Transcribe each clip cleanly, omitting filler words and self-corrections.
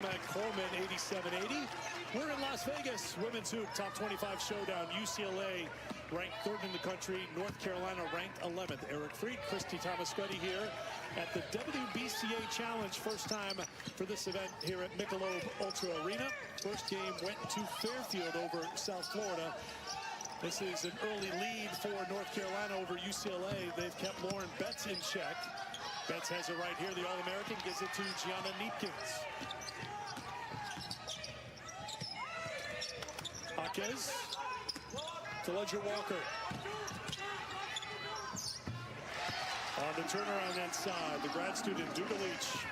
Coleman, 87-80. We're in Las Vegas. Women's hoop top 25 showdown. UCLA ranked 3rd in the country. North Carolina ranked 11th. Eric Freed, Christy Thomas-Gutty here at the WBCA Challenge. First time for this event here at Michelob Ultra Arena. First game went to Fairfield over South Florida. This is an early lead for North Carolina over UCLA. They've kept Lauren Betts in check. Betts has it right here. The All-American gives it to Gianna Neepkins. Jaquez to Ledger Walker. On the turnaround inside, the grad student Dugalich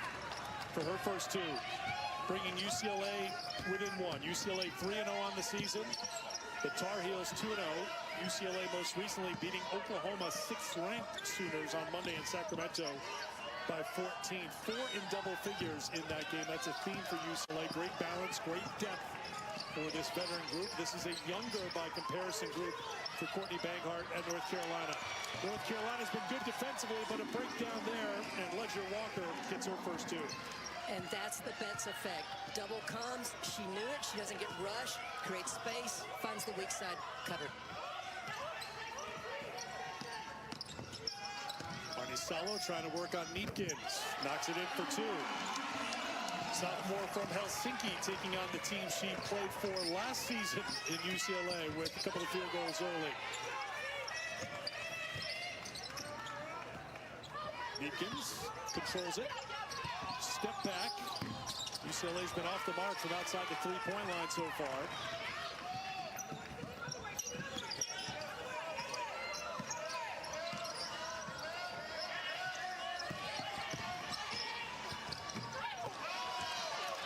for her first two, bringing UCLA within one. UCLA 3-0 on the season. The Tar Heels 2-0. UCLA most recently beating Oklahoma 6th-ranked Sooners on Monday in Sacramento by 14. 4 in double figures in that game. That's a theme for UCLA. Great balance, great depth for this veteran group. This is a younger, by comparison, group for Courtney Banghart at North Carolina. North Carolina's been good defensively, but a breakdown there, and Ledger Walker gets her first two. And that's the Betts effect. Double comes, she knew it, she doesn't get rushed, creates space, finds the weak side cutter. Salo trying to work on Neepkins. Knocks it in for two. Sophomore from Helsinki taking on the team she played for last season in UCLA with a couple of field goals early. Neepkins controls it. Step back. UCLA's been off the mark from outside the three-point line so far.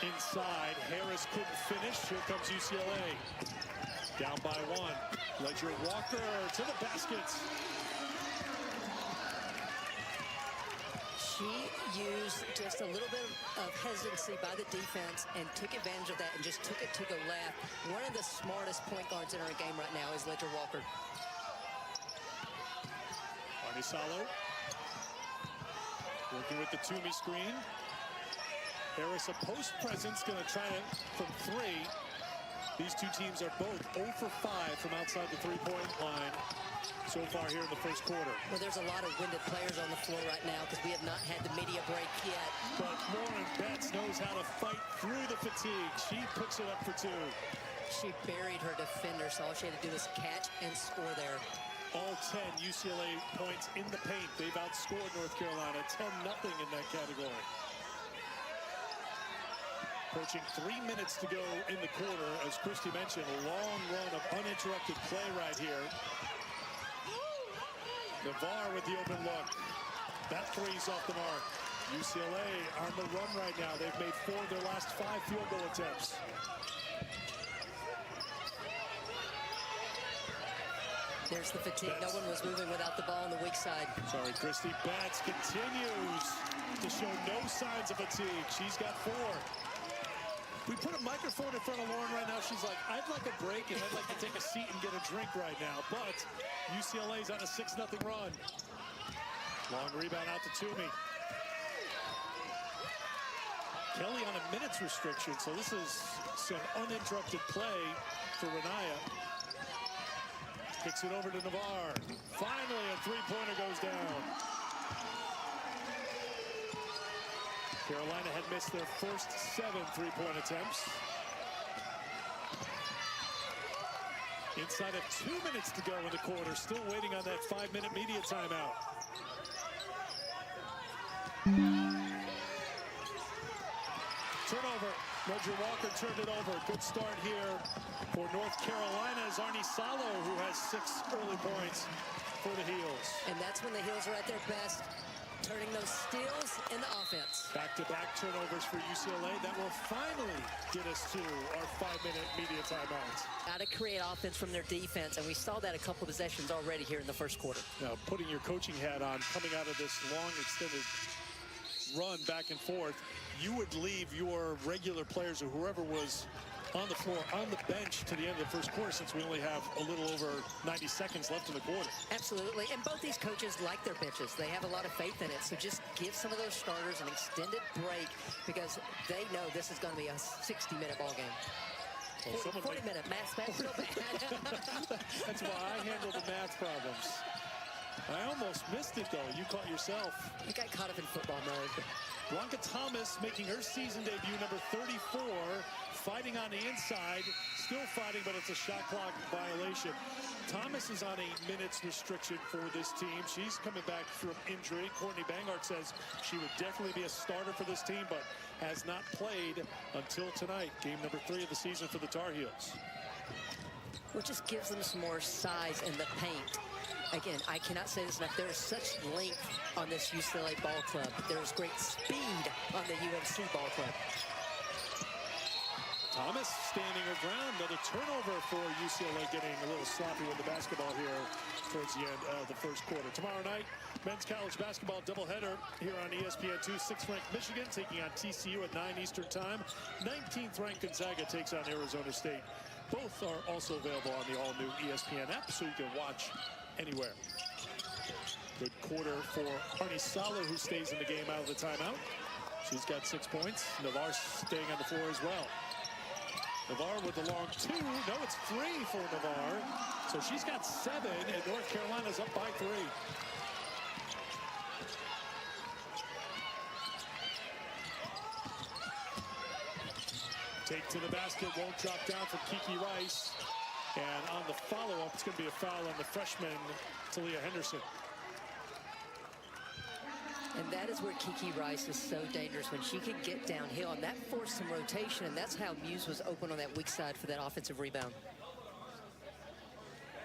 Inside, Harris couldn't finish. Here comes UCLA. Down by one. Ledger Walker to the baskets. She used just a little bit of hesitancy by the defense and took advantage of that and just took it to the left. One of the smartest point guards in our game right now is Ledger Walker. Salo working with the Toomey screen. Harris, a post presence, going to try it from 3. These two teams are both 0 for 5 from outside the three-point line so far here in the first quarter. Well, there's a lot of winded players on the floor right now because we have not had the media break yet. But Lauren Betts knows how to fight through the fatigue. She puts it up for 2. She buried her defender, so all she had to do was catch and score there. All 10 UCLA points in the paint. They've outscored North Carolina 10-0 in that category. Approaching 3 minutes to go in the quarter. As Christy mentioned, a long run of uninterrupted play right here. Navarre with the open look. That three's off the mark. UCLA on the run right now. They've made 4 of their last 5 field goal attempts. There's the fatigue. Betts. No one was moving without the ball on the weak side. Sorry, Christy. Betts continues to show no signs of fatigue. She's got 4. We put a microphone in front of Lauren right now. She's like, I'd like a break and I'd like to take a seat and get a drink right now. But UCLA's on a 6-0 run. Long rebound out to Toomey. Kelly on a minutes restriction, so this is some uninterrupted play for Renaya. Kicks it over to Navarre. Finally, a three-pointer goes down. Carolina had missed their first 7 three-point attempts. Inside of 2 minutes to go in the quarter. Still waiting on that 5-minute media timeout. Turnover. Ledger Walker turned it over. Good start here for North Carolina as Arnie Salo, who has 6 early points for the Heels. And that's when the Heels are at their best, turning those steals into offense. Back-to-back turnovers for UCLA. That will finally get us to our 5-minute media timeouts. Got to create offense from their defense, and we saw that a couple of possessions already here in the first quarter. Now, putting your coaching hat on, coming out of this long, extended run back and forth, you would leave your regular players or whoever was on the floor, on the bench to the end of the first quarter, since we only have a little over 90 seconds left in the quarter. Absolutely, and both these coaches like their benches. They have a lot of faith in it, so just give some of those starters an extended break because they know this is going to be a 60-minute ball game. Well, 40-minute math so bad. That's why I handle the math problems. I almost missed it, though. You caught yourself. I got caught up in football mode. Blanca Thomas making her season debut, number 34, fighting on the inside, still fighting, but it's a shot clock violation. Thomas is on a minutes restriction for this team. She's coming back from injury. Courtney Bangart says she would definitely be a starter for this team, but has not played until tonight, game number 3 of the season for the Tar Heels. Which just gives them some more size in the paint. Again, I cannot say this enough. There is such length on this UCLA ball club. There's great speed on the UNC ball club. Thomas standing her ground. Another turnover for UCLA, getting a little sloppy with the basketball here towards the end of the first quarter. Tomorrow night, men's college basketball doubleheader here on ESPN2. 6th-ranked Michigan taking on TCU at 9 Eastern time. 19th-ranked Gonzaga takes on Arizona State. Both are also available on the all-new ESPN app, so you can watch anywhere. Good quarter for Arnie Salo, who stays in the game out of the timeout. She's got 6 points. Navarre staying on the floor as well. Navarre with the long 2. No, it's 3 for Navarre. So she's got 7, and North Carolina's up by 3. Take to the basket, won't drop down for Kiki Rice. And on the follow-up, it's going to be a foul on the freshman, Talia Henderson. And that is where Kiki Rice is so dangerous, when she can get downhill, and that forced some rotation, and that's how Muse was open on that weak side for that offensive rebound.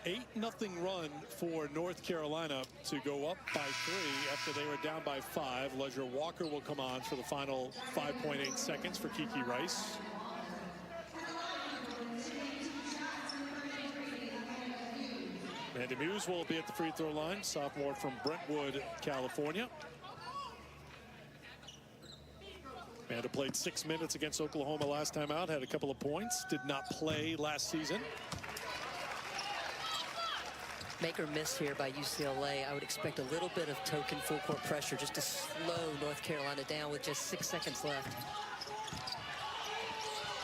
8-0 run for North Carolina to go up by 3 after they were down by 5. Ledger Walker will come on for the final 5.8 seconds for Kiki Rice. Amanda Muse will be at the free throw line, sophomore from Brentwood, California. Amanda played 6 minutes against Oklahoma last time out, had a couple of points, did not play last season. Make or miss here by UCLA. I would expect a little bit of token full court pressure just to slow North Carolina down with just 6 seconds left.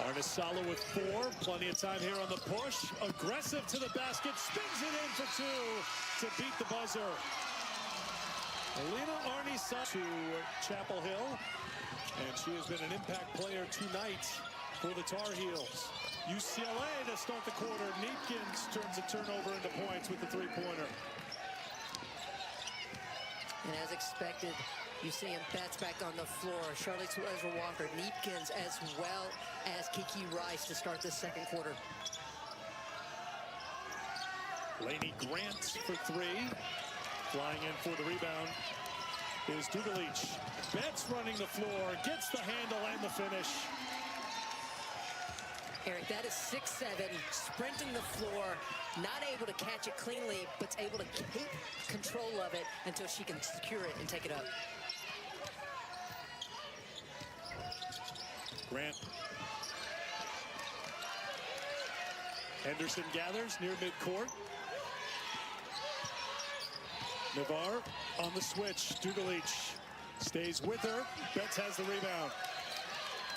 Arnis Salo with 4, plenty of time here on the push. Aggressive to the basket, spins it in for 2 to beat the buzzer. Alina Arnis Salo to Chapel Hill, and she has been an impact player tonight for the Tar Heels. UCLA to start the quarter. Neepkins turns a turnover into points with the 3-pointer. And as expected, you see him bats back on the floor. Charlotte Ezra Walker, Neepkins, as well as Kiki Rice to start this second quarter. Lainey Grant for 3. Flying in for the rebound is Dugalich. Betts running the floor, gets the handle and the finish. Eric, that is 6'7", sprinting the floor, not able to catch it cleanly, but able to keep control of it until she can secure it and take it up. Grant. Henderson gathers near midcourt. Navarre on the switch. Dugalich stays with her. Betts has the rebound.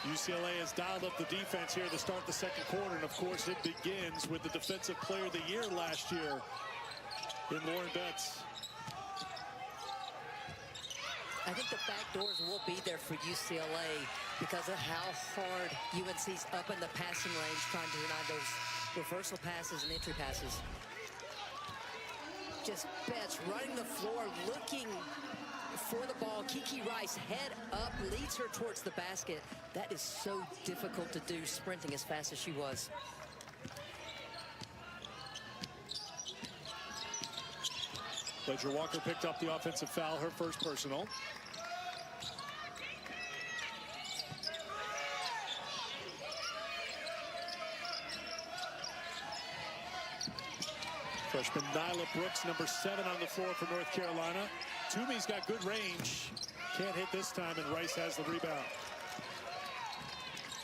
UCLA has dialed up the defense here to start the second quarter, and of course it begins with the Defensive Player of the Year last year in Lauren Betts. I think the back doors will be there for UCLA because of how hard UNC's up in the passing range trying to deny those reversal passes and entry passes. Just Betts running the floor, looking for the ball. Kiki Rice head up, leads her towards the basket. That is so difficult to do, sprinting as fast as she was. Ledger Walker picked up the offensive foul, her first personal. Freshman Nyla Brooks, number 7 on the floor for North Carolina. Toomey's got good range. Can't hit this time, and Rice has the rebound.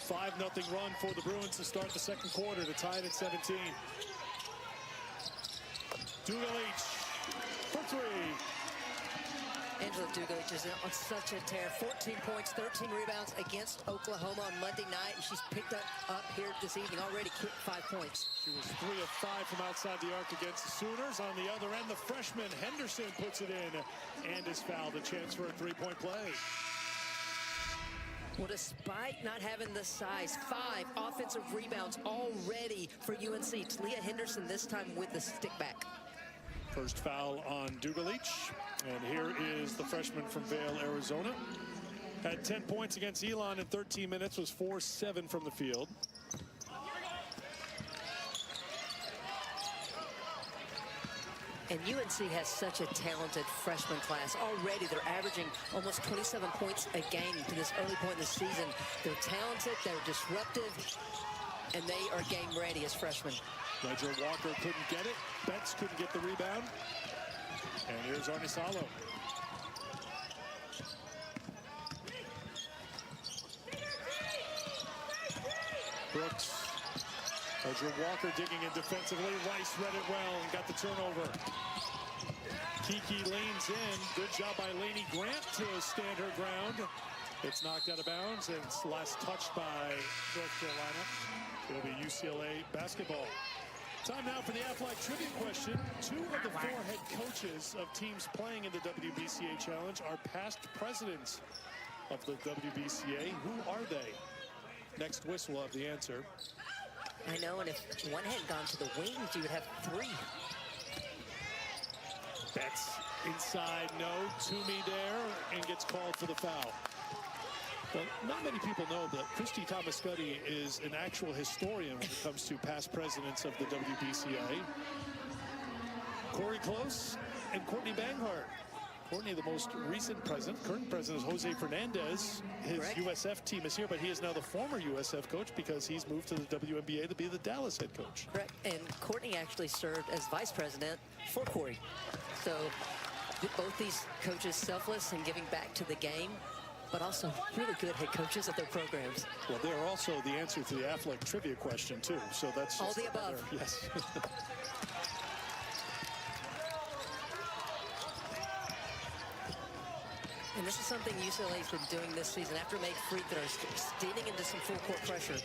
5-0 run for the Bruins to start the second quarter to tie it at 17. Dugalich for three. Angela Dugalich is on such a tear. 14 points, 13 rebounds against Oklahoma on Monday night. And she's picked up here this evening, already kicked 5 points. She was 3 of 5 from outside the arc against the Sooners. On the other end, the freshman Henderson puts it in and is fouled. A chance for a three-point play. Well, despite not having the size, 5 offensive rebounds already for UNC. Talia Henderson this time with the stick back. First foul on Dugalich. And here is the freshman from Vail, Arizona. Had 10 points against Elon in 13 minutes, was 4-7 from the field. And UNC has such a talented freshman class. Already they're averaging almost 27 points a game to this early point in the season. They're talented, they're disruptive, and they are game ready as freshmen. Ledger Walker couldn't get it. Betts couldn't get the rebound. And here's Arnisalo. Brooks. Ledger Walker digging in defensively. Rice read it well and got the turnover. Kiki leans in. Good job by Lainey Grant to stand her ground. It's knocked out of bounds, and it's last touched by North Carolina. It'll be UCLA basketball. Time now for the Athletic Trivia question. 2 of the 4 head coaches of teams playing in the WBCA Challenge are past presidents of the WBCA. Who are they? Next whistle will have the answer. I know, and if one had gone to the wings, you would have 3. Betts inside, no. Toomey there, and gets called for the foul. Well, not many people know that Christy Thomascutti is an actual historian when it comes to past presidents of the WBCA. Corey Close and Courtney Banghart. Courtney, the most recent president, current president is Jose Fernandez. His Correct. USF team is here, but he is now the former USF coach because he's moved to the WNBA to be the Dallas head coach. Correct, and Courtney actually served as vice president for Corey. So both these coaches selfless and giving back to the game, but also really good head coaches of their programs. Well, they're also the answer to the Athletic Trivia question, too. So that's all the above. Yes. And this is something UCLA's been doing this season after make free throws, stealing into some full court pressure.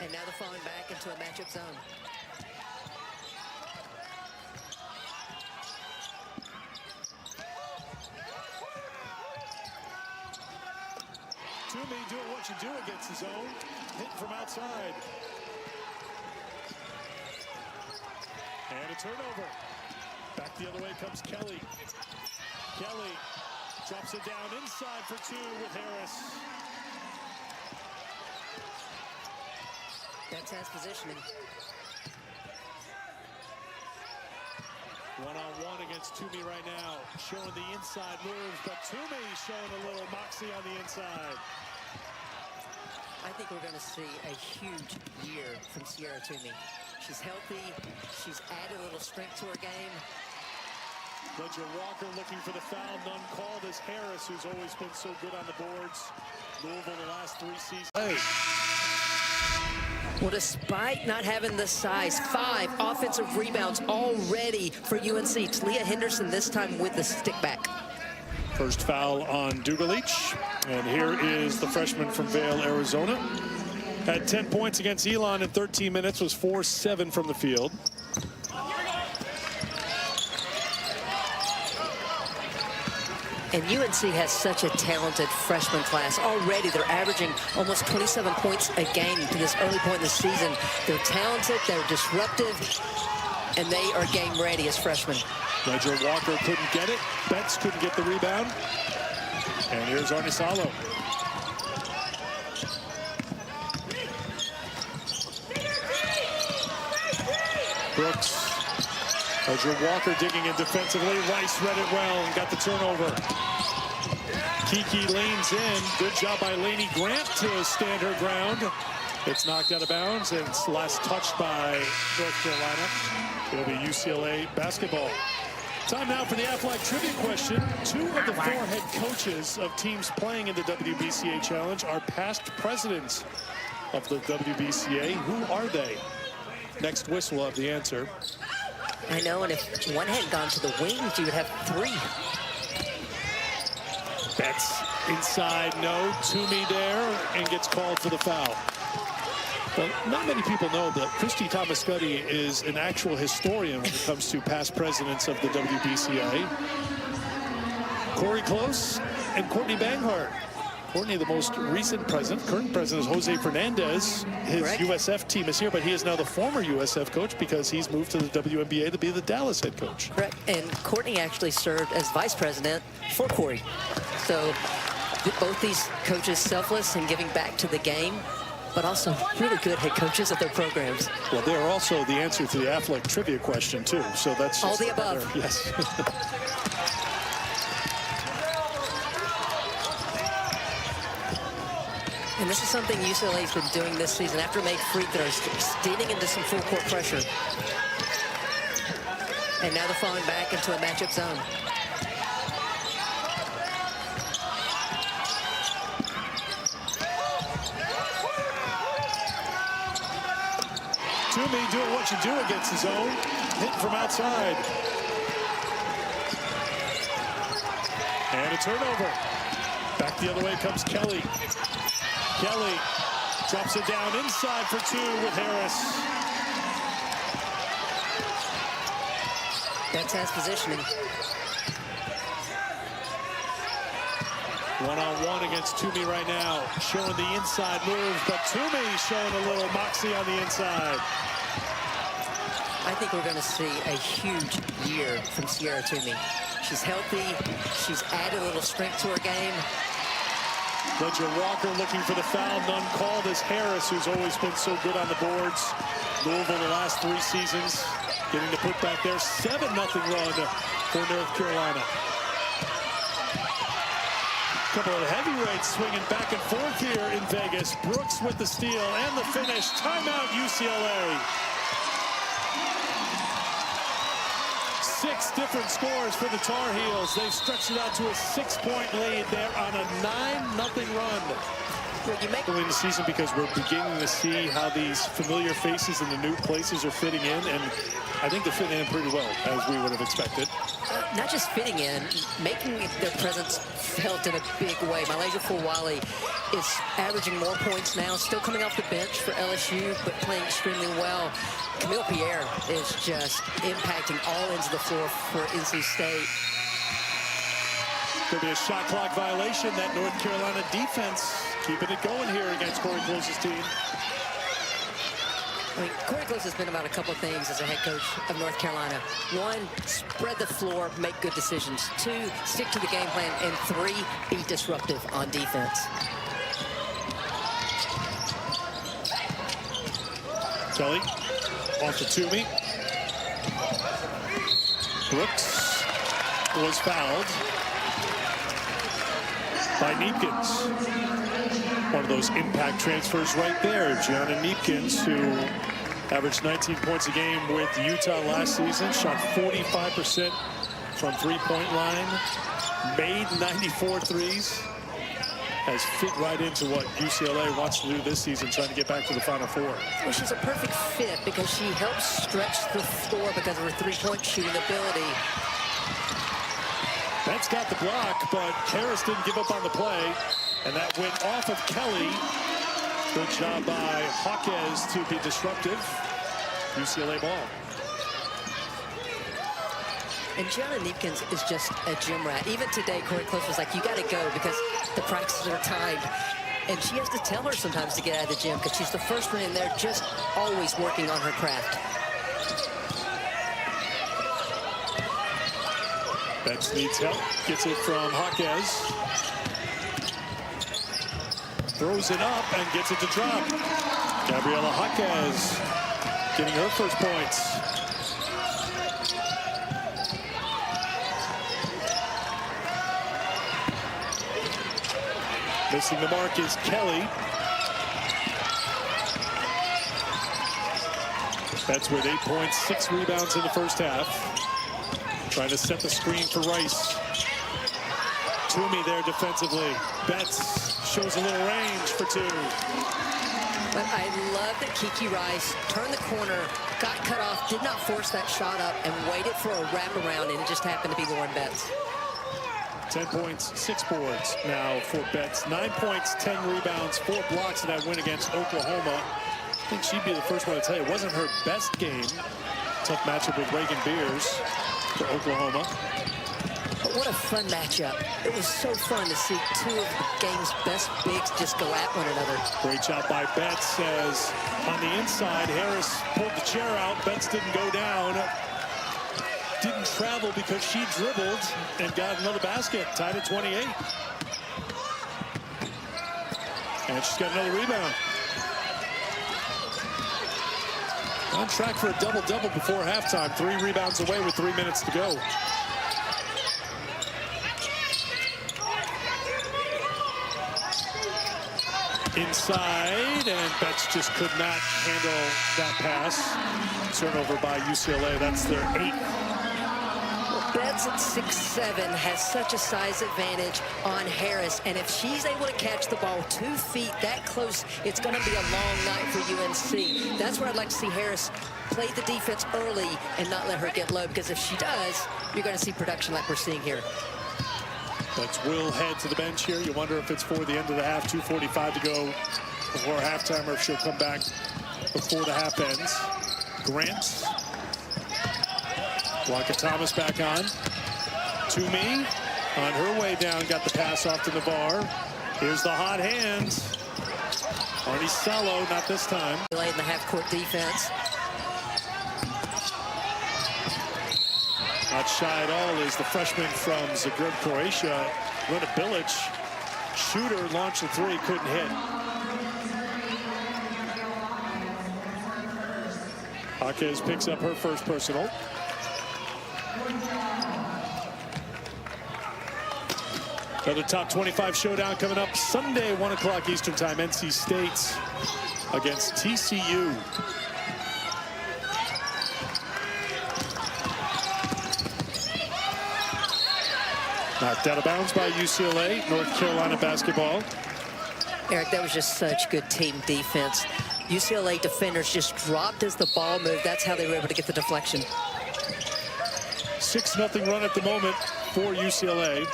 And now they're falling back into a matchup zone. Toomey doing what you do against the zone. Hit from outside. And a turnover. Back the other way comes Kelly. Kelly drops it down inside for 2 with Harris. That's has positioning. One-on-one against Toomey right now. Showing the inside moves, but Toomey showing a little moxie on the inside. I think we're going to see a huge year from Sierra Toomey. She's healthy. She's added a little strength to her game. Ledger Walker looking for the foul. None called as Harris, who's always been so good on the boards. Louisville the last 3 seasons. Hey. Well, despite not having the size, 5 offensive rebounds already for UNC. Talia Henderson this time with the stick back. First foul on Dugalich. And here is the freshman from Vail, Arizona. Had 10 points against Elon in 13 minutes, was 4-7 from the field. And UNC has such a talented freshman class. Already they're averaging almost 27 points a game to this early point in the season. They're talented, they're disruptive, and they are game ready as freshmen. Ledger Walker couldn't get it. Betts couldn't get the rebound. And here's Arnisalo. Brooks. Ledger Walker digging in defensively. Rice read it well and got the turnover. Kiki leans in. Good job by Lainey Grant to stand her ground. It's knocked out of bounds, and it's last touched by North Carolina. It'll be UCLA basketball. Time now for the Athletic Trivia question. 2 of the 4 head coaches of teams playing in the WBCA Challenge are past presidents of the WBCA. Who are they? Next whistle, we'll have the answer. I know, and if one had gone to the wings, you would have 3. Betts inside, no. Toomey there, and gets called for the foul. Well, not many people know that Christy Thomascuddy is an actual historian when it comes to past presidents of the WBCA. Corey Close and Courtney Banghart. Courtney, the most recent president, current president is Jose Fernandez. His Correct. USF team is here, but he is now the former USF coach because he's moved to the WNBA to be the Dallas head coach. Correct. And Courtney actually served as vice president for Corey. So both these coaches selfless and giving back to the game, but also really good head coaches of their programs. Well, they're also the answer to the Athletic Trivia question, too. So that's all the above. Yes. And this is something UCLA's been doing this season after made free throws, stealing into some full court pressure. And now they're falling back into a matchup zone. Toomey doing what you do against the zone. Hit from outside. And a turnover. Back the other way comes Kelly. Kelly drops it down inside for 2 with Harris. Betts has positioning. One-on-one against Toomey right now. Showing the inside moves, but Toomey showing a little moxie on the inside. I think we're going to see a huge year from Sierra Toomey. She's healthy. She's added a little strength to her game. Ledger Walker looking for the foul. None called as Harris, who's always been so good on the boards. Louisville the last 3 seasons. Getting the put back there. 7-0 run for North Carolina. Couple of heavyweights swinging back and forth here in Vegas. Brooks with the steal and the finish. Timeout UCLA. 6 different scores for the Tar Heels. They've stretched it out to a 6-point lead. They're on a 9-0 run. Well, you make Early in the season because we're beginning to see how these familiar faces in the new places are fitting in, and I think they're fitting in pretty well, as we would have expected. not just fitting in, making their presence felt in a big way. Malaysia Fulwali is averaging more points now, still coming off the bench for LSU, but playing extremely well. Camille Pierre is just impacting all ends of the floor for NC State. Could be a shot clock violation. That North Carolina defense keeping it going here against Corey Close's team. I mean, Corey Close has been about a couple of things as a head coach of North Carolina. 1, spread the floor, make good decisions. 2, stick to the game plan. And 3, be disruptive on defense. Kelly off to Toomey. Brooks was fouled by Neepkins. One of those impact transfers right there. Gianna Neepkins, who averaged 19 points a game with Utah last season, shot 45% from three-point line, made 94 threes, has fit right into what UCLA wants to do this season, trying to get back to the Final Four. Well, she's a perfect fit because she helps stretch the floor because of her three-point shooting ability. That's got the block, but Harris didn't give up on the play, and that went off of Kelly. Good job by Jaquez to be disruptive. UCLA ball. And Gianna Neepkins is just a gym rat. Even today, Corey Close was like, you got to go because the practices are timed. And she has to tell her sometimes to get out of the gym because she's the first one in there just always working on her craft. Betts needs help. Gets it from Jaquez. Throws it up and gets it to drop. Gabriela Jaquez getting her first points. Missing the mark is Kelly. Betts with 8 points, 6 rebounds in the first half. Trying to set the screen for Rice. Toomey there defensively. Betts shows a little range for two. But I love that Kiki Rice turned the corner, got cut off, did not force that shot up, and waited for a wraparound, and it just happened to be Lauren Betts. 10 points, 6 boards now for Betts. 9 points, 10 rebounds, 4 blocks in that win against Oklahoma. I think she'd be the first one to tell you it wasn't her best game. Tough matchup with Reagan Beers for Oklahoma. But what a fun matchup. It was so fun to see two of the game's best bigs just go at one another. Great job by Betts as on the inside, Harris pulled the chair out. Betts didn't go down. Didn't travel because she dribbled and got another basket, tied at 28. And she's got another rebound. On track for a double-double before halftime. 3 rebounds away with 3 minutes to go. Inside, and Betts just could not handle that pass. Turnover by UCLA. That's their 8th. Betts at 6'7" has such a size advantage on Harris, and if she's able to catch the ball 2 feet that close, it's going to be a long night for UNC. That's where I'd like to see Harris play the defense early and not let her get low, because if she does, you're going to see production like we're seeing here. Betts will head to the bench here. You wonder if it's for the end of the half, 2:45 to go before halftime, or if she'll come back before the half ends. Grant. Ucla Thomas back on. Toomey on her way down, got the pass off to Navarre. Here's the hot hands. Arnie Salo, not this time. Late in the half-court defense. Not shy at all is the freshman from Zagreb, Croatia, Lena Bilic. Shooter launched the 3, couldn't hit. Hawkes picks up her first personal. Another top 25 showdown coming up Sunday, 1 o'clock Eastern time. NC State against TCU. Knocked out of bounds by UCLA, North Carolina basketball. Eric, that was just such good team defense. UCLA defenders just dropped as the ball moved. That's how they were able to get the deflection. 6-0 run at the moment for UCLA.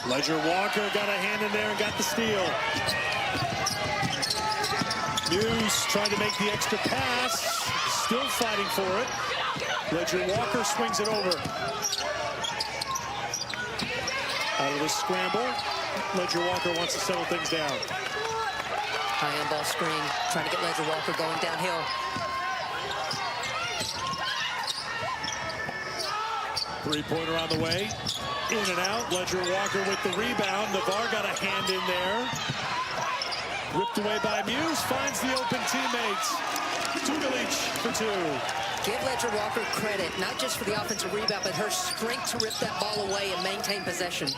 Ledger Walker got a hand in there and got the steal. Muse trying to make the extra pass. Still fighting for it. Ledger Walker swings it over. Out of the scramble, Ledger Walker wants to settle things down. High end ball screen, trying to get Ledger Walker going downhill. Three-pointer on the way. In and out. Ledger Walker with the rebound. Navarre got a hand in there. Ripped away by Muse. Finds the open teammates. Dugalich for 2. Give Ledger Walker credit, not just for the offensive rebound, but her strength to rip that ball away and maintain possession.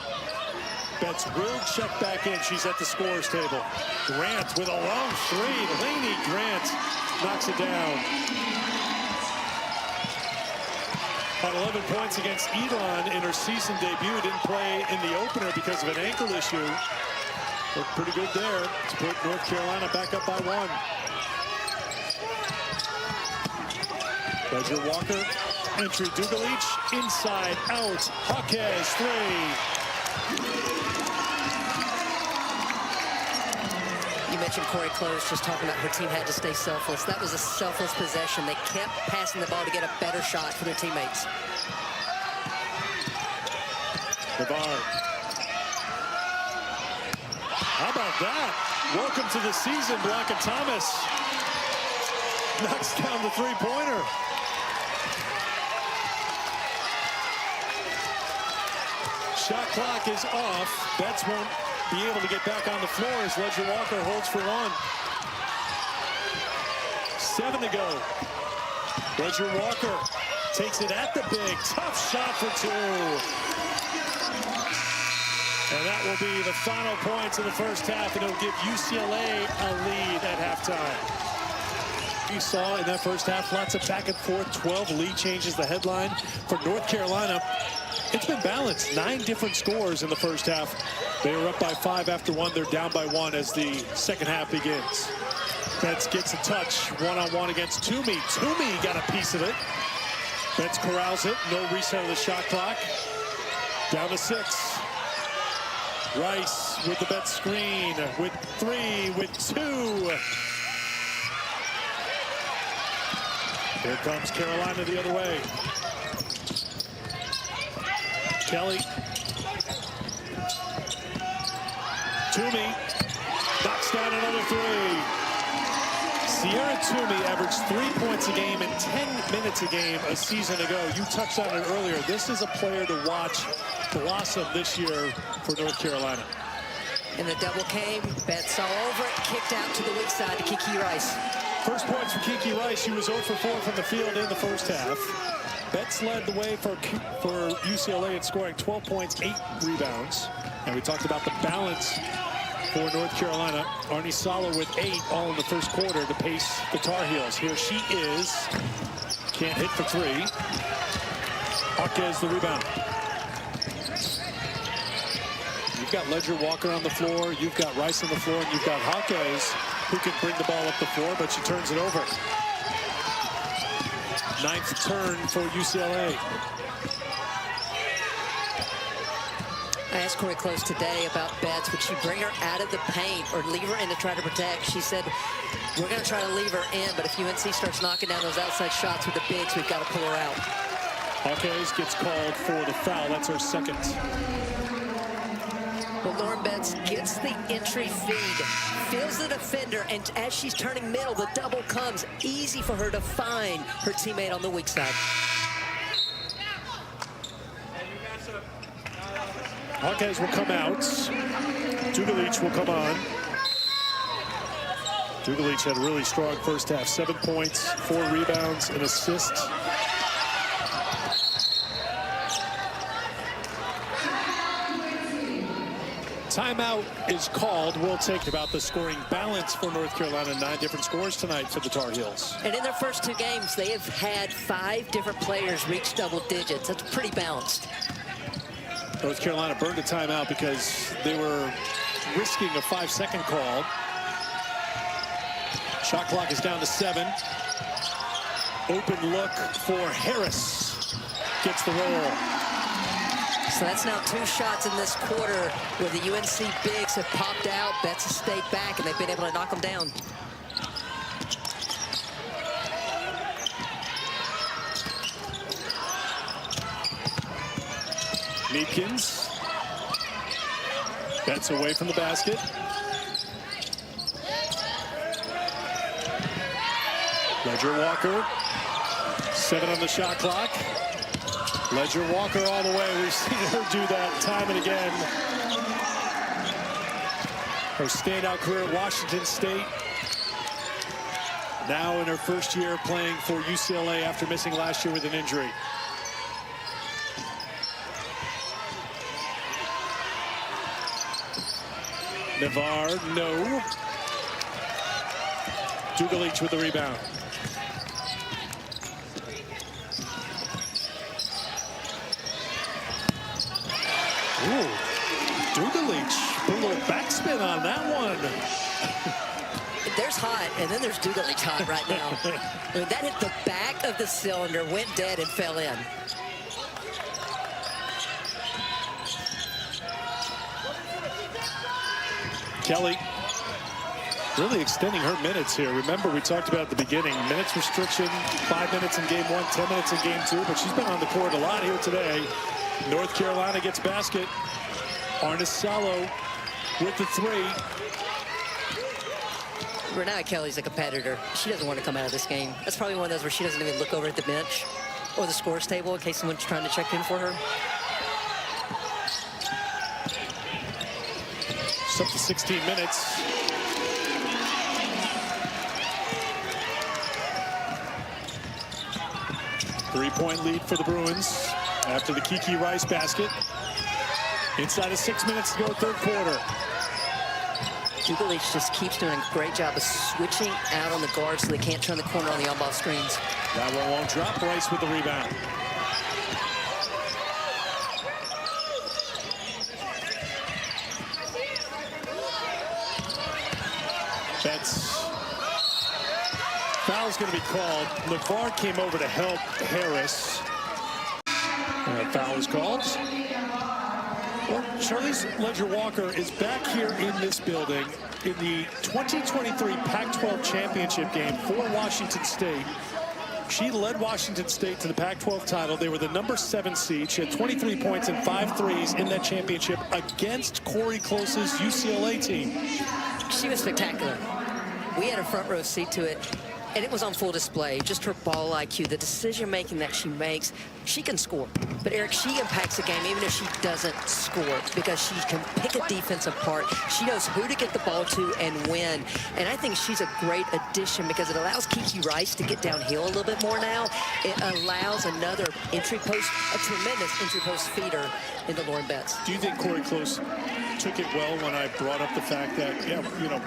Betts will check back in. She's at the scorer's table. Grant with a long 3. Laney Grant knocks it down. Had 11 points against Elon in her season debut. Didn't play in the opener because of an ankle issue. Looked pretty good there to put North Carolina back up by 1. Ledger Walker, entry Dugalich, inside out, Hawkes 3. You mentioned Corey Close just talking about her team had to stay selfless. That was a selfless possession. They kept passing the ball to get a better shot for their teammates. Navarre. How about that? Welcome to the season, Ucla Thomas. Knocks down the 3-pointer. Shot clock is off. Betts won't be able to get back on the floor as Ledger Walker holds for 1. 7 to go. Ledger Walker takes it at the big. Tough shot for 2. And that will be the final points of the first half, and it'll give UCLA a lead at halftime. you saw in that first half, lots of back and forth. 12 lead changes, the headline for North Carolina. It's been balanced. 9 different scores in the first half. They were up by 5 after 1. They're down by 1 as the second half begins. Betts gets a touch, one-on-one against Toomey. Toomey got a piece of it. Betts corrals it. No reset of the shot clock. Down to 6. Rice with the Betts screen, with 3, with 2. Here comes Carolina the other way. Kelly. Toomey knocks down another 3. Sierra Toomey averaged 3 points a game and 10 minutes a game a season ago. You touched on it earlier. This is a player to watch blossom this year for North Carolina. And the double came. Betts all over it. Kicked out to the weak side to Kiki Rice. First points for Kiki Rice. She was 0 for 4 from the field in the first half. Betts led the way for UCLA in scoring 12 points, 8 rebounds. And we talked about the balance for North Carolina. Arnie Sala with 8 all in the first quarter to pace the Tar Heels. Here she is. Can't hit for 3. Hawkes the rebound. You've got Ledger Walker on the floor. You've got Rice on the floor. And you've got Hawkes who can bring the ball up the floor, but she turns it over. 9th turn for UCLA. I asked Corey Close today about Betts. Would she bring her out of the paint or leave her in to try to protect? She said, we're going to try to leave her in, but if UNC starts knocking down those outside shots with the bigs, we've got to pull her out. Hawkes gets called for the foul. That's her second. But Lauren Betts gets the entry feed, feels the defender, and as she's turning middle, the double comes. Easy for her to find her teammate on the weak side. Hawkes will come out. Dugalich will come on. Dugalich had a really strong first half. 7 points, 4 rebounds, an assist. Timeout is called. We'll take about the scoring balance for North Carolina. 9 different scores tonight for the Tar Heels. And in their first 2 games, they have had 5 different players reach double digits. That's pretty balanced. North Carolina burned a timeout because they were risking a 5-second call. Shot clock is down to 7. Open look for Harris. Gets the roll. So that's now 2 shots in this quarter where the UNC bigs have popped out. Betts has stayed back, and they've been able to knock them down. Meekins. Betts away from the basket. Ledger Walker. 7 on the shot clock. Ledger Walker all the way. We've seen her do that time and again. Her standout career at Washington State. Now in her first year playing for UCLA after missing last year with an injury. Navarre, no. Dugalich with the rebound. Ooh, Dugalich put a little backspin on that one. There's hot, and then there's Dugalich hot right now. I mean, that hit the back of the cylinder, went dead, and fell in. Kelly really extending her minutes here. Remember, we talked about at the beginning, minutes restriction, 5 minutes in game 1, 10 minutes in game 2, but she's been on the court a lot here today. North Carolina gets basket. Arnis Salo with the 3. Renata Kelly's a competitor. She doesn't want to come out of this game. That's probably one of those where she doesn't even look over at the bench or the scores table in case someone's trying to check in for her. It's up to 16 minutes. Three-point lead for the Bruins after the Kiki Rice basket. Inside of 6 minutes to go, third quarter. Dugalich just keeps doing a great job of switching out on the guards so they can't turn the corner on the on-ball screens. That one won't drop. Rice with the rebound. Foul's going to be called. LeVar came over to help Harris. Foul is called. Well, Charlize Ledger-Walker is back here in this building in the 2023 Pac-12 championship game for Washington State. She led Washington State to the Pac-12 title. They were the #7 seed. She had 23 points and 5 threes in that championship against Corey Close's UCLA team. She was spectacular. We had a front row seat to it, and it was on full display. Just her ball IQ, the decision-making that she makes. She can score. But, Eric, she impacts the game even if she doesn't score because she can pick a defense apart. She knows who to get the ball to and when. And I think she's a great addition because it allows Kiki Rice to get downhill a little bit more now. It allows another entry post, a tremendous entry post feeder into Lauren Betts. Do you think Corey Close took it well when I brought up the fact that,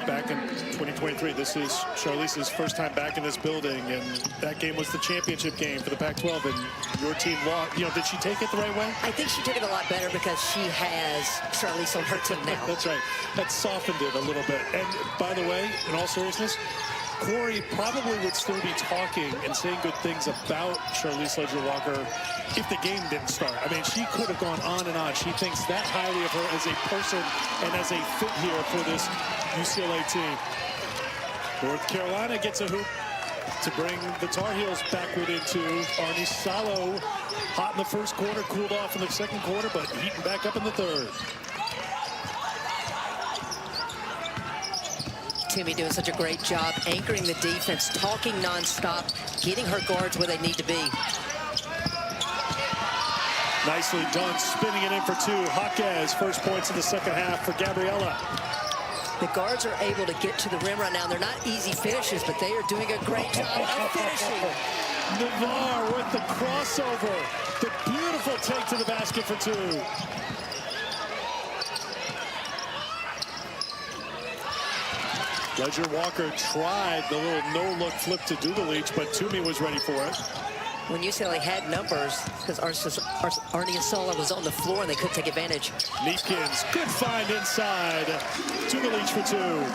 back in 2023, this is Charlize's first time back in this building, and that game was the championship game for the Pac-12, and your team lost. Did she take it the right way? I think she took it a lot better because she has Charlize on her team now. That's right. That softened it a little bit. And by the way, in all seriousness, Corey probably would still be talking and saying good things about Charlize Ledger-Walker if the game didn't start. I mean, she could have gone on and on. She thinks that highly of her as a person and as a fit here for this UCLA team. North Carolina gets a hoop to bring the Tar Heels back within 2. Arnie Salo, hot in the first quarter, cooled off in the second quarter, but heating back up in the third. Timmy doing such a great job anchoring the defense, talking nonstop, getting her guards where they need to be. Nicely done, spinning it in for 2. Jaquez, first points in the second half for Gabriella. The guards are able to get to the rim right now. They're not easy finishes, but they are doing a great job of finishing. Navarre with the crossover. The beautiful take to the basket for 2. Ledger-Walker tried the little no-look flip to Dugalich, but Toomey was ready for it. When UCLA had numbers, because Arnie Sala was on the floor and they couldn't take advantage. Neefkins, good find inside. Dugalich for 2.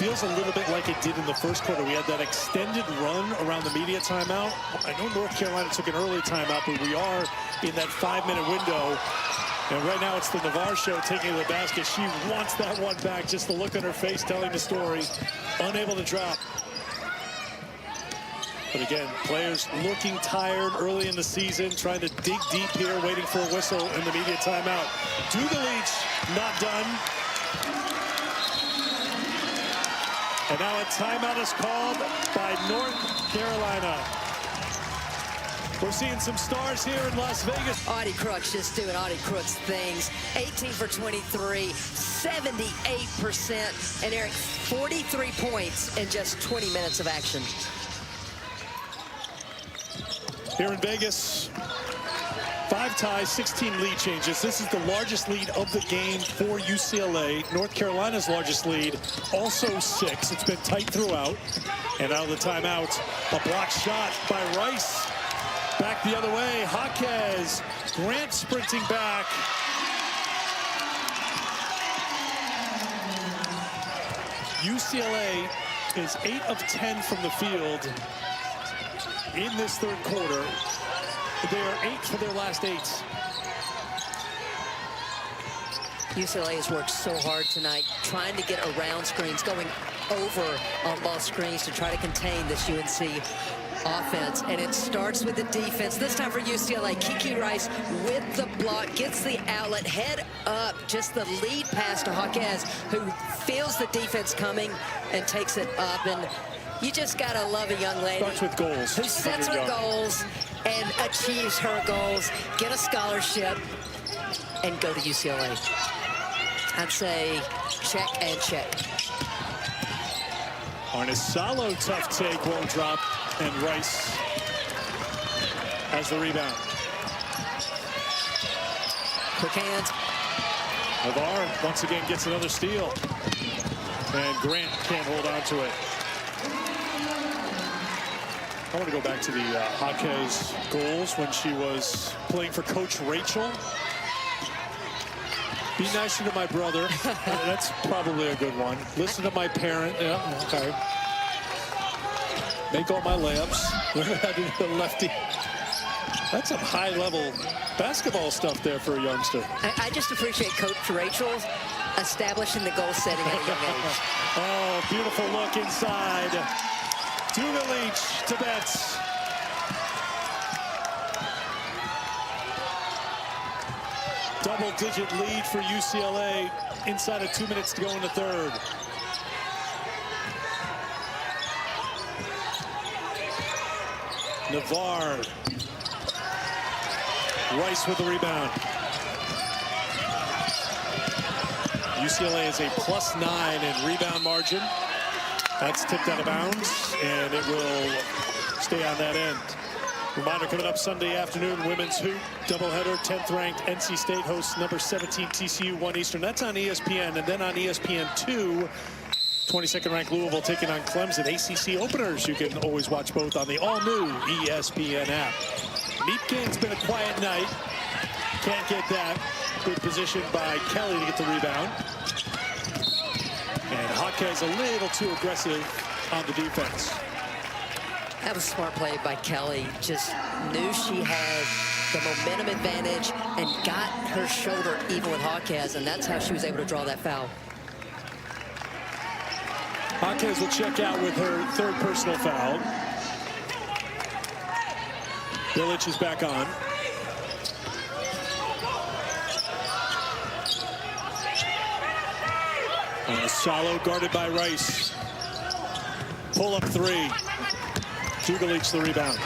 Feels a little bit like it did in the first quarter. We had that extended run around the media timeout. I know North Carolina took an early timeout, but we are in that 5-minute window. And right now it's the Navarre show taking to the basket. She wants that one back. Just the look on her face telling the story. Unable to drop. But again, players looking tired early in the season, trying to dig deep here, waiting for a whistle in the media timeout. Dugalich not done. And now a timeout is called by North Carolina. We're seeing some stars here in Las Vegas. Audie Crooks just doing Audie Crooks things. 18 for 23, 78%. And Eric, 43 points in just 20 minutes of action. Here in Vegas, 5 ties, 16 lead changes. This is the largest lead of the game for UCLA. North Carolina's largest lead, also 6. It's been tight throughout. And out of the timeout, a blocked shot by Rice. Back the other way, Jaquez. Grant sprinting back. UCLA is 8 of 10 from the field in this third quarter. They are 8 for their last 8. UCLA has worked so hard tonight, trying to get around screens, going over on-ball screens to try to contain this UNC offense. And it starts with the defense. This time for UCLA, Kiki Rice with the block, gets the outlet, head up, just the lead pass to Jaquez, who feels the defense coming and takes it up. And you just gotta love a young lady. Starts with goals. Who sets her goals and achieves her goals, get a scholarship, and go to UCLA. I'd say check and check. Arnisalo, tough take, won't drop, and Rice has the rebound. Quick hands. Navarre once again gets another steal. And Grant can't hold on to it. I want to go back to the Jaquez goals when she was playing for Coach Rachel. Be nicer to my brother. That's probably a good one. Listen to my parent. Yeah, okay. Make all my layups. Learn how to do the lefty. That's some high-level basketball stuff there for a youngster. I just appreciate Coach Rachel establishing the goal setting at a young age. Oh, beautiful look inside. Dugalich to Betts. Double-digit lead for UCLA inside of 2 minutes to go in the third. Navarre. Rice with the rebound. UCLA is a +9 in rebound margin. That's tipped out of bounds, and it will stay on that end. Reminder, coming up Sunday afternoon, women's hoop doubleheader. 10th ranked NC State hosts number 17 TCU, 1 Eastern. That's on ESPN, and then on ESPN2, 22nd ranked Louisville taking on Clemson. ACC openers. You can always watch both on the all-new ESPN app. Meepkin's been a quiet night. Can't get that. Good position by Kelly to get the rebound. And Jaquez a little too aggressive on the defense. That was a smart play by Kelly. Just knew she had the momentum advantage and got her shoulder even with Jaquez, and that's how she was able to draw that foul. Jaquez will check out with her third personal foul. Bilic is back on. Salo guarded by Rice. Pull up three. Dugalich the rebound.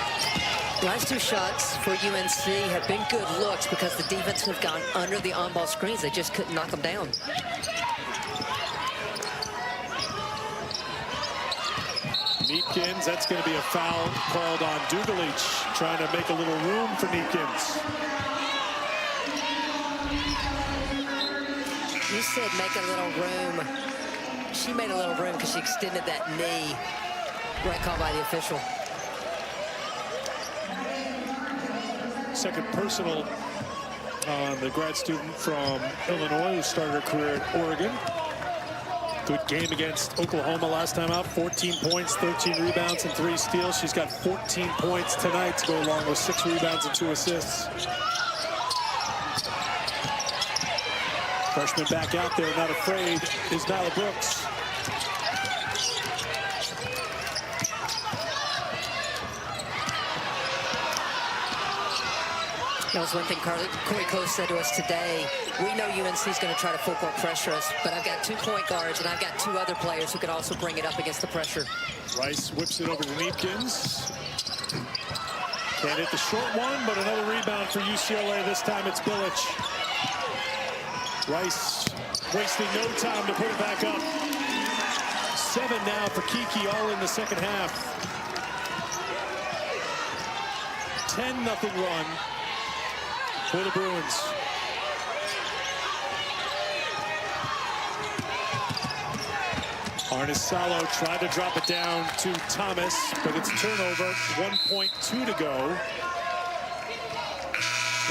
Last two shots for UNC have been good looks because the defense have gone under the on-ball screens. They just couldn't knock them down. Neepkins, that's going to be a foul called on Dugalich, trying to make a little room for Neepkins. You said make a little room. She made a little room because she extended that knee. Right call by the official. Second personal on the grad student from Illinois who started her career at Oregon. Good game against Oklahoma last time out. 14 points, 13 rebounds, and 3 steals. She's got 14 points tonight to go along with 6 rebounds and 2 assists. Freshman back out there, not afraid, is Nyla Brooks. That was one thing Corey Close said to us today. We know UNC is going to try to full court pressure us, but I've got 2 point guards, and I've got 2 other players who could also bring it up against the pressure. Rice whips it over to Neepkins. Can't hit the short one, but another rebound for UCLA. This time it's Bilic. Rice wasting no time to put it back up. 7 now for Kiki, all in the second half. 10-0 run for the Bruins. Arnis-Salo tried to drop it down to Thomas, but it's a turnover. 1.2 to go.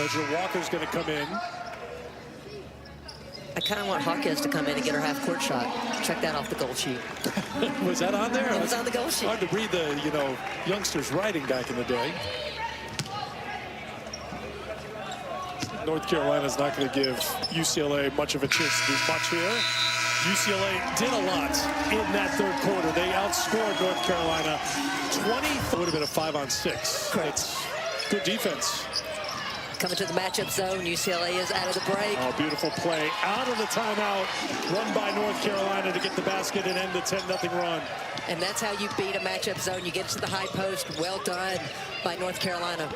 Ledger Walker's going to come in. I kind of want Jaquez to come in and get her half-court shot. Check that off the goal sheet. Was that on there? It was on the goal sheet. Hard to read the, youngsters writing back in the day. North Carolina's not going to give UCLA much of a chance to do much here. UCLA did a lot in that third quarter. They outscored North Carolina 20. It would have been a 5-on-6. Correct. Good defense. Coming to the matchup zone, UCLA is out of the break. Oh, beautiful play. Out of the timeout, run by North Carolina to get the basket and end the 10-0 run. And that's how you beat a matchup zone. You get to the high post. Well done by North Carolina.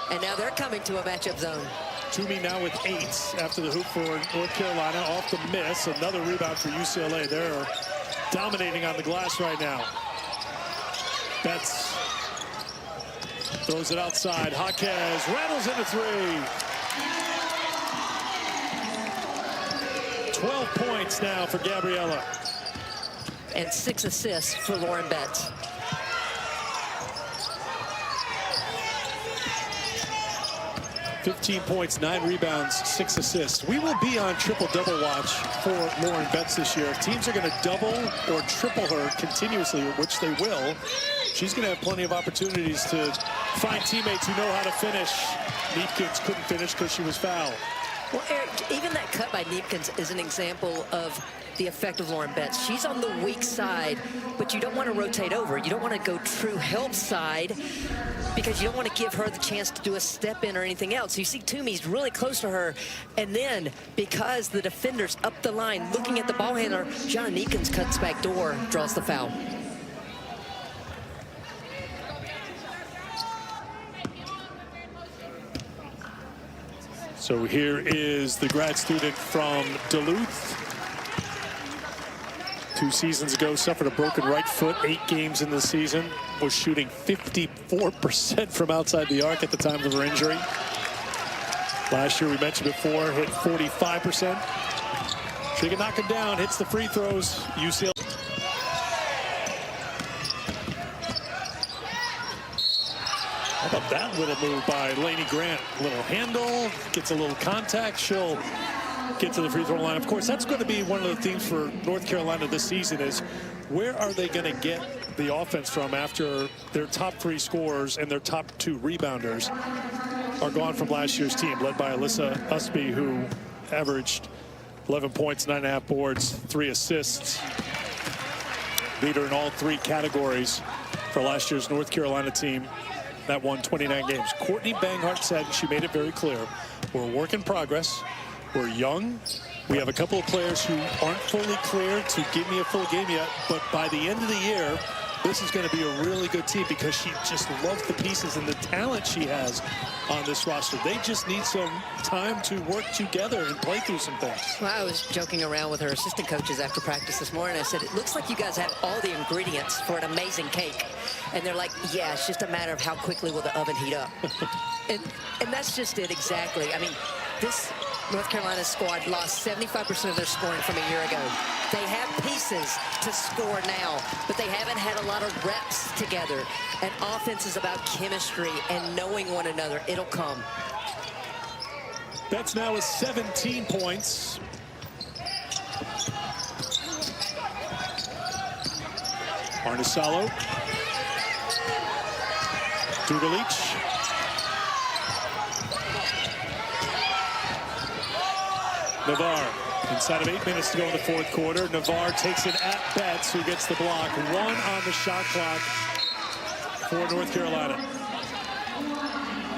And now they're coming to a matchup zone. Toomey now with 8 after the hoop for North Carolina. Off the miss. Another rebound for UCLA. They're dominating on the glass right now. Betts throws it outside. Jaquez rattles in a 3. 12 points now for Gabriella. And 6 assists for Lauren Betts. "15 points, 9 rebounds, 6 assists. We will be on triple-double watch for Lauren Betts this year. If teams are going to double or triple her continuously, which they will, she's going to have plenty of opportunities to find teammates who know how to finish. Neepkins couldn't finish because she was fouled. Well, Eric, even that cut by Neepkins is an example of the effect of Lauren Betts. She's on the weak side, but you don't want to rotate over. You don't want to go true help side because you don't want to give her the chance to do a step in or anything else. You see Toomey's really close to her, and then because the defender's up the line looking at the ball handler, John Neepkins cuts back door, draws the foul. So here is the grad student from Duluth. 2 seasons ago, suffered a broken right foot, 8 games in the season, was shooting 54% from outside the arc at the time of her injury. Last year, we mentioned before, hit 45%. She can knock him down, hits the free throws. UCLA. How about that little move by Lainey Grant? A little handle, gets a little contact. She'll get to the free throw line. Of course, that's going to be one of the themes for North Carolina this season is where are they going to get the offense from after their top 3 scorers and their top 2 rebounders are gone from last year's team, led by Alyssa Usby, who averaged 11 points, 9.5 boards, 3 assists. Leader in all 3 categories for last year's North Carolina team that won 29 games. Courtney Banghart said, and she made it very clear, we're a work in progress. We're young. We have a couple of players who aren't fully clear to give me a full game yet, but by the end of the year, this is going to be a really good team because she just loves the pieces and the talent she has on this roster. They just need some time to work together and play through some things. Well, I was joking around with her assistant coaches after practice this morning. I said, it looks like you guys have all the ingredients for an amazing cake. And they're like, yeah, it's just a matter of how quickly will the oven heat up. and that's just it exactly. I mean, this North Carolina squad lost 75% of their scoring from a year ago. They have pieces to score now, but they haven't had a lot of reps together. And offense is about chemistry and knowing one another. It'll come. Betts now is 17 points. Arnisalo. Dugalich. Navarre, inside of 8 minutes to go in the 4th quarter. Navarre takes it at Betts, who gets the block. 1 on the shot clock for North Carolina.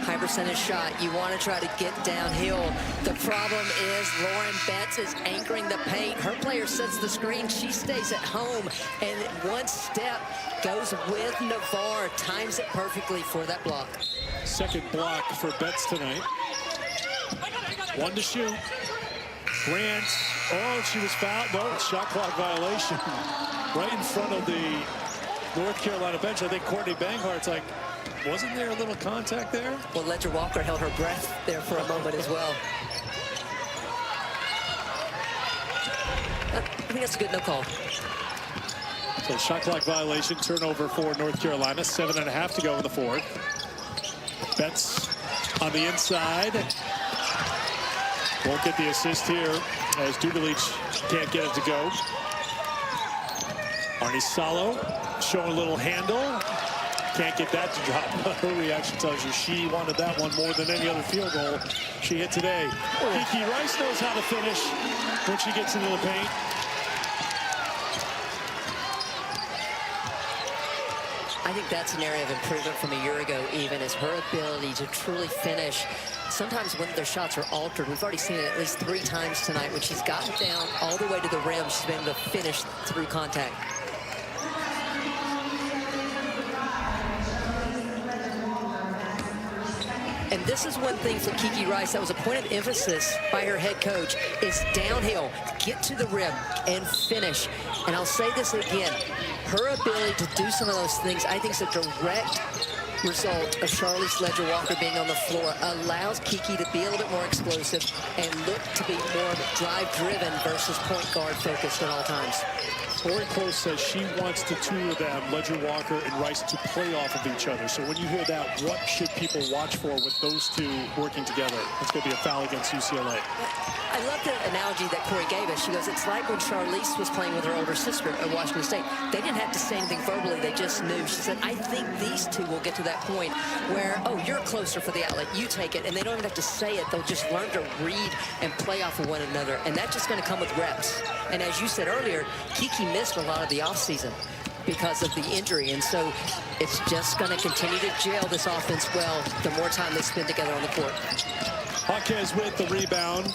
High percentage shot. You want to try to get downhill. The problem is Lauren Betts is anchoring the paint. Her player sets the screen. She stays at home. And one step goes with Navarre. Times it perfectly for that block. Second block for Betts tonight. 1 to shoot. Grant, oh, she was fouled. No, shot clock violation. Right in front of the North Carolina bench. I think Courtney Banghart's like, wasn't there a little contact there? Well, Ledger Walker held her breath there for a moment as well. I think that's a good no call. So shot clock violation, turnover for North Carolina. 7.5 to go in the 4th. Betts on the inside. Won't get the assist here as Dugalich can't get it to go. Arnisalo showing a little handle. Can't get that to drop. Her reaction tells you she wanted that one more than any other field goal she hit today. Kiki Rice knows how to finish when she gets into the paint. I think that's an area of improvement from a year ago even, is her ability to truly finish. Sometimes when their shots are altered, we've already seen it at least 3 times tonight. When she's gotten down all the way to the rim, she's been able to finish through contact. And this is one thing for Kiki Rice that was a point of emphasis by her head coach, is downhill, get to the rim, and finish. And I'll say this again, her ability to do some of those things, I think, is a direct result of Charlize Ledger-Walker being on the floor allows Kiki to be a little bit more explosive and look to be more drive-driven versus point guard focused at all times. Corey Close says she wants the two of them, Ledger-Walker and Rice, to play off of each other. So when you hear that, what should people watch for with those two working together? It's going to be a foul against UCLA. I love the analogy that Corey gave us. She goes, it's like when Charlize was playing with her older sister at Washington State. They didn't have to say anything verbally. They just knew. She said, I think these two will get to that point where, oh, you're closer for the outlet. You take it. And they don't even have to say it. They'll just learn to read and play off of one another. And that's just going to come with reps. And as you said earlier, Kiki missed a lot of the offseason because of the injury. And so it's just going to continue to gel this offense well the more time they spend together on the court. Jaquez with the rebound.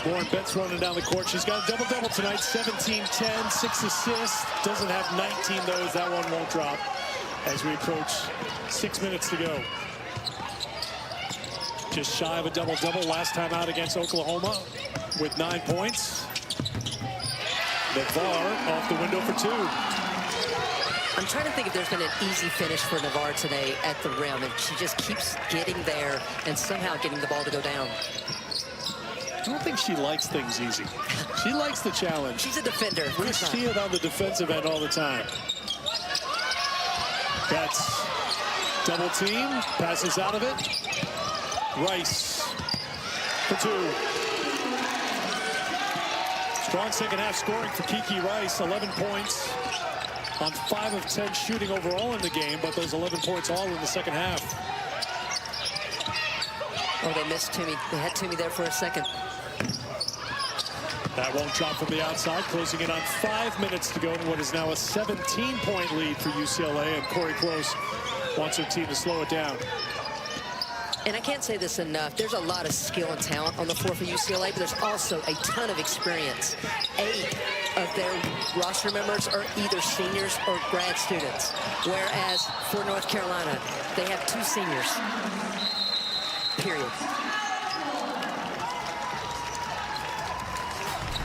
Lauren Betts running down the court. She's got a double-double tonight, 17-10, 6 assists. Doesn't have 19 those. That one won't drop as we approach 6 minutes to go. Just shy of a double-double last time out against Oklahoma with 9 points. Navarre off the window for 2. I'm trying to think if there's been an easy finish for Navarre today at the rim, and she just keeps getting there and somehow getting the ball to go down. I don't think she likes things easy. She likes the challenge. She's a defender. We see it on the defensive end all the time. That's double team, passes out of it. Rice for 2. Strong second half scoring for Kiki Rice, 11 points on 5 of 10 shooting overall in the game, but those 11 points all in the second half. Oh, they missed Toomey. They had Toomey there for a second. That won't drop from the outside, closing in on 5 minutes to go in what is now a 17-point lead for UCLA, and Corey Close wants her team to slow it down. And I can't say this enough. There's a lot of skill and talent on the floor for UCLA, but there's also a ton of experience. 8 of their roster members are either seniors or grad students, whereas for North Carolina, they have 2 seniors, period.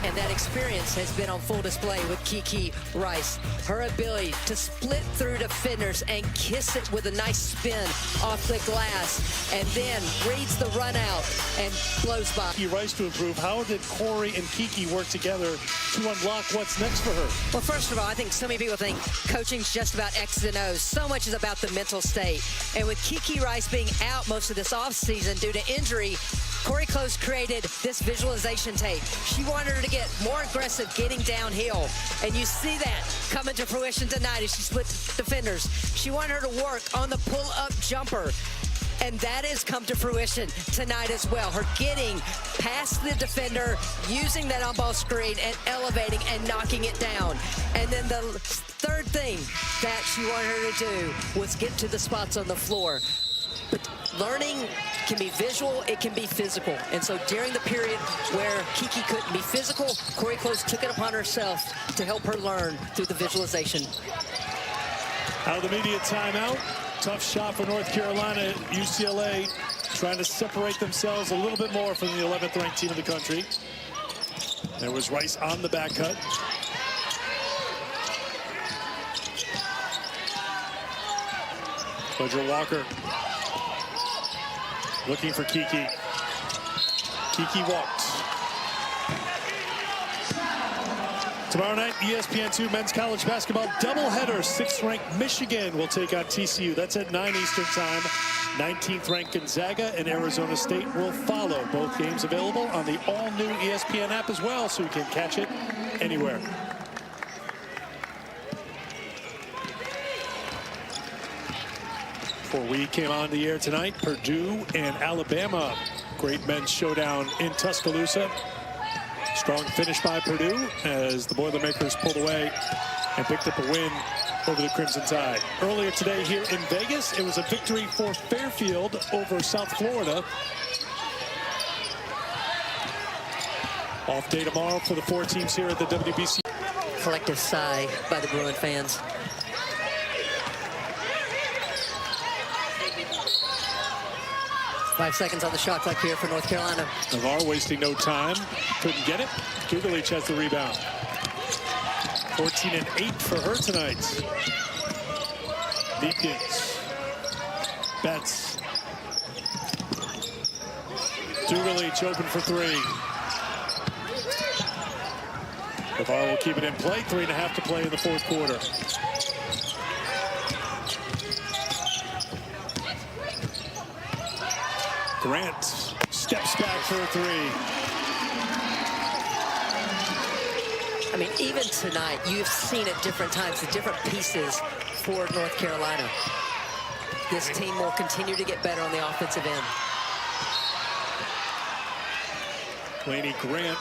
And that experience has been on full display with Kiki Rice. Her ability to split through defenders and kiss it with a nice spin off the glass, and then reads the run out and blows by. Kiki Rice to improve. How did Corey and Kiki work together to unlock what's next for her? Well, first of all, I think so many people think coaching's just about X's and O's. So much is about the mental state. And with Kiki Rice being out most of this offseason due to injury, Corey Close created this visualization tape. She wanted her to get more aggressive getting downhill. And you see that coming to fruition tonight as she split defenders. She wanted her to work on the pull-up jumper. And that has come to fruition tonight as well. Her getting past the defender, using that on-ball screen and elevating and knocking it down. And then the third thing that she wanted her to do was get to the spots on the floor. But learning can be visual, it can be physical. And so during the period where Kiki couldn't be physical, Corey Close took it upon herself to help her learn through the visualization. Out of the media timeout. Tough shot for North Carolina. UCLA trying to separate themselves a little bit more from the 11th ranked team in the country. There was Rice on the back cut. Ledger-Walker looking for Kiki. Kiki walks. Tomorrow night, ESPN2 men's college basketball doubleheader. 6th-ranked Michigan will take on TCU. That's at 9 Eastern time. 19th-ranked Gonzaga and Arizona State will follow. Both games available on the all-new ESPN app as well, so you can catch it anywhere. Before we came on the air tonight, Purdue and Alabama. Great men's showdown in Tuscaloosa. Strong finish by Purdue as the Boilermakers pulled away and picked up a win over the Crimson Tide. Earlier today here in Vegas, it was a victory for Fairfield over South Florida. Off day tomorrow for the 4 teams here at the WBC. Collective sigh by the Bruin fans. Five seconds on the shot clock here for North Carolina. Navarre wasting no time. Couldn't get it. Dugalich has the rebound. 14 and 8 for her tonight. Deepkins Betts. Dugalich open for three. Navarro will keep it in play. 3.5 to play in the fourth quarter. Grant steps back for a three. I mean, even tonight, you've seen at different times the different pieces for North Carolina. This team will continue to get better on the offensive end. Laney Grant,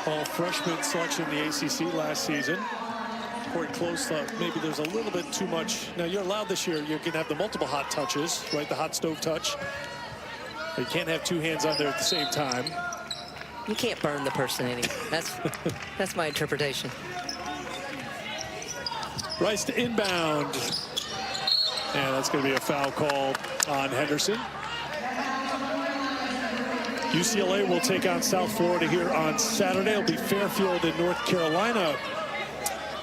all freshman selection in the ACC last season. Corey Close thought maybe there's a little bit too much. Now, you're allowed this year, you can have the multiple hot touches, right? The hot stove touch. You can't have two hands on there at the same time. You can't burn the person any. That's my interpretation. Rice to inbound. And that's going to be a foul call on Henderson. UCLA will take on South Florida here on Saturday. It'll be Fairfield in North Carolina.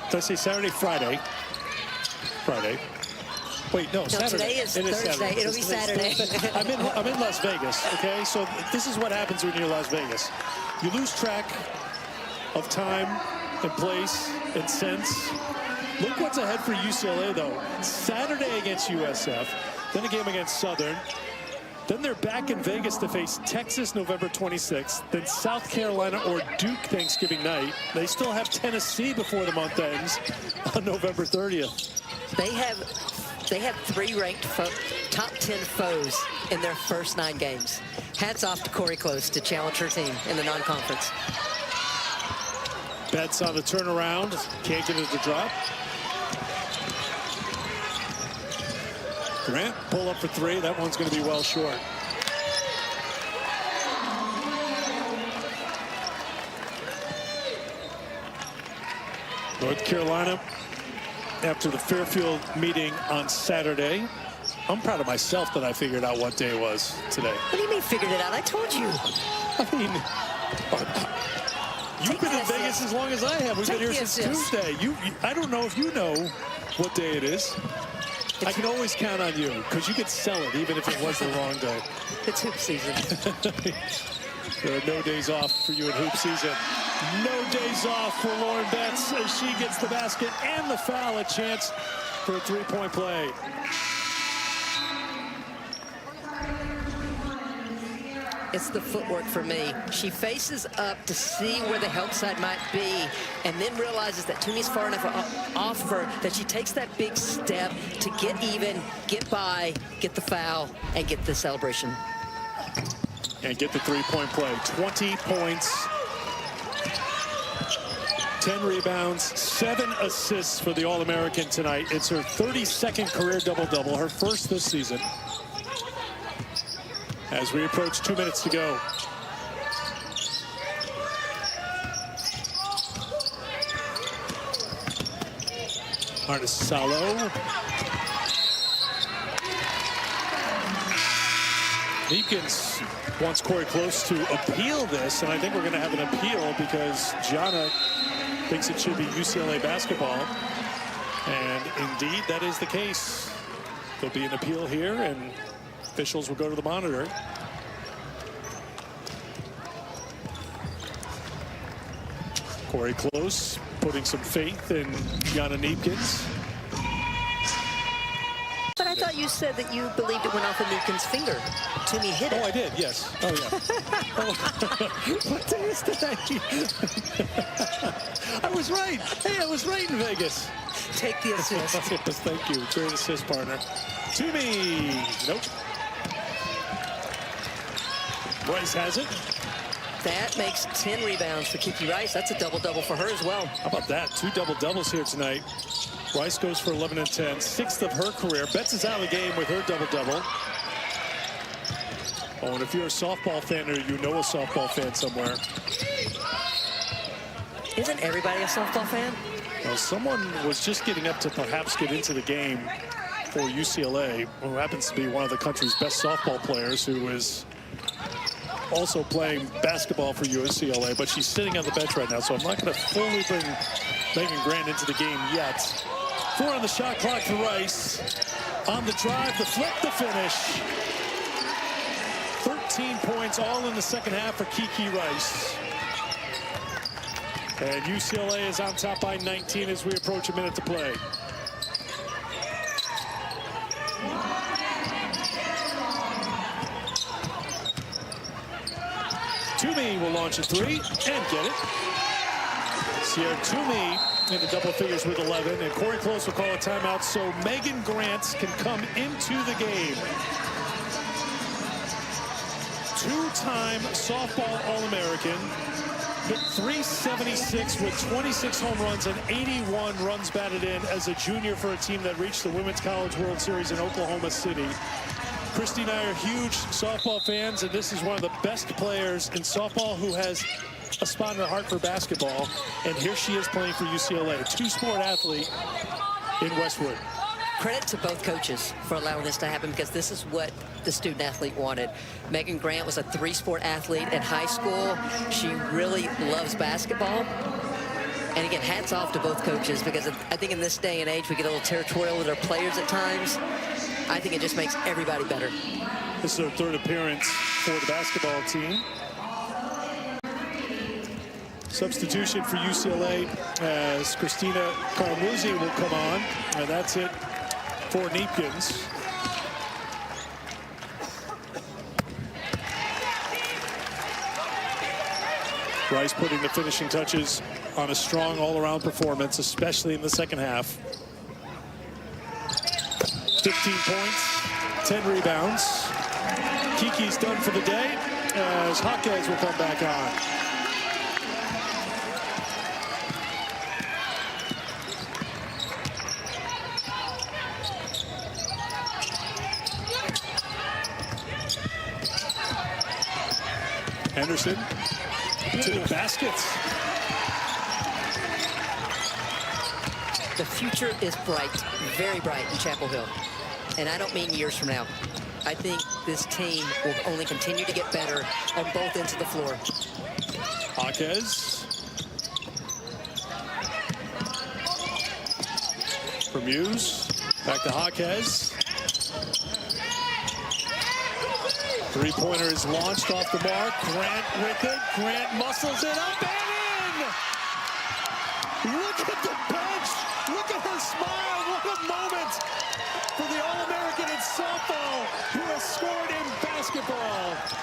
Did I say Saturday? Friday. Friday. Wait, no, Saturday. Today is Thursday. Saturday. It'll be Saturday. I'm in Las Vegas, okay? So this is what happens when you're in Las Vegas. You lose track of time and place and sense. Look what's ahead for UCLA, though. Saturday against USF, then a game against Southern. Then they're back in Vegas to face Texas November 26th, then South Carolina or Duke Thanksgiving night. They still have Tennessee before the month ends on November 30th. They have 3 ranked top 10 foes in their first 9 games. Hats off to Corey Close to challenge her team in the non-conference. Betts on the turnaround, can't get it to drop. Grant pull up for 3. That one's going to be well short. North Carolina, after the Fairfield meeting on Saturday, I'm proud of myself that I figured out what day it was today. What do you mean figured it out? I told you. I mean, you've been in Vegas as long as I have. We've been here since Tuesday. I don't know if you know what day it is. I can always count on you because you could sell it even if it was the wrong day. It's hoop season. There are no days off for you in hoop season. No days off for Lauren Betts as she gets the basket and the foul. A chance for a three-point play. It's the footwork for me. She faces up to see where the help side might be and then realizes that Toomey's far enough off of her that she takes that big step to get even, get by, get the foul, and get the celebration. And get the three-point play. 20 points, 10 rebounds, 7 assists for the All-American tonight. It's her 32nd career double-double, her first this season. As we approach 2 minutes to go. Artisalo. Neepkins wants Corey Close to appeal this, and I think we're going to have an appeal because Gianna thinks it should be UCLA basketball. And indeed, that is the case. There'll be an appeal here, and officials will go to the monitor. Corey Close putting some faith in Gianna Neepkins. But I thought you said that you believed it went off of Neepkins' finger. Toomey hit it. Oh, I did, yes. Oh, yeah. What day is today? I was right. Hey, I was right in Vegas. Take the assist. Yes, thank you. Great assist, partner. Toomey. Nope. Rice has it. That makes 10 rebounds for Kiki Rice. That's a double-double for her as well. How about that? 2 double-doubles here tonight. Rice goes for 11 and 10, 6th of her career. Betts is out of the game with her double-double. Oh, and if you're a softball fan or you know a softball fan somewhere. Isn't everybody a softball fan? Well, someone was just getting up to perhaps get into the game for UCLA, who happens to be one of the country's best softball players, who is also playing basketball for UCLA, but she's sitting on the bench right now, so I'm not going to fully bring Megan Grant into the game yet. 4 on the shot clock for Rice. on the drive, the flip, the finish. 13 points all in the second half for Kiki Rice. And UCLA is on top by 19 as we approach a minute to play. Toomey will launch a three and get it. Sierra Toomey into double figures with 11, and Corey Close will call a timeout so Megan Grant can come into the game. Two-time softball All-American, hit .376 with 26 home runs and 81 runs batted in as a junior for a team that reached the Women's College World Series in Oklahoma City. Christy and I are huge softball fans, and this is one of the best players in softball who has a spot in her heart for basketball. And here she is playing for UCLA, two-sport athlete in Westwood. Credit to both coaches for allowing this to happen, because this is what the student athlete wanted. Megan Grant was a three-sport athlete in high school. She really loves basketball. And again, hats off to both coaches, because I think in this day and age, we get a little territorial with our players at times. I think it just makes everybody better. This is her third appearance for the basketball team. Substitution for UCLA as Christina Carmuzzi will come on. And that's it for Neepkins. Rice putting the finishing touches on a strong all-around performance, especially in the second half. 15 points, 10 rebounds. Kiki's done for the day as Jaquez will come back on. Henderson to the baskets. The future is bright, very bright in Chapel Hill. And I don't mean years from now. I think this team will only continue to get better on both ends of the floor. Jaquez. For Muse. Back to Jaquez. Three-pointer is launched off the mark. Grant with it. Grant muscles it up and in! Look at the bench! Look at her smile! What a moment for the All-American in softball who has scored in basketball!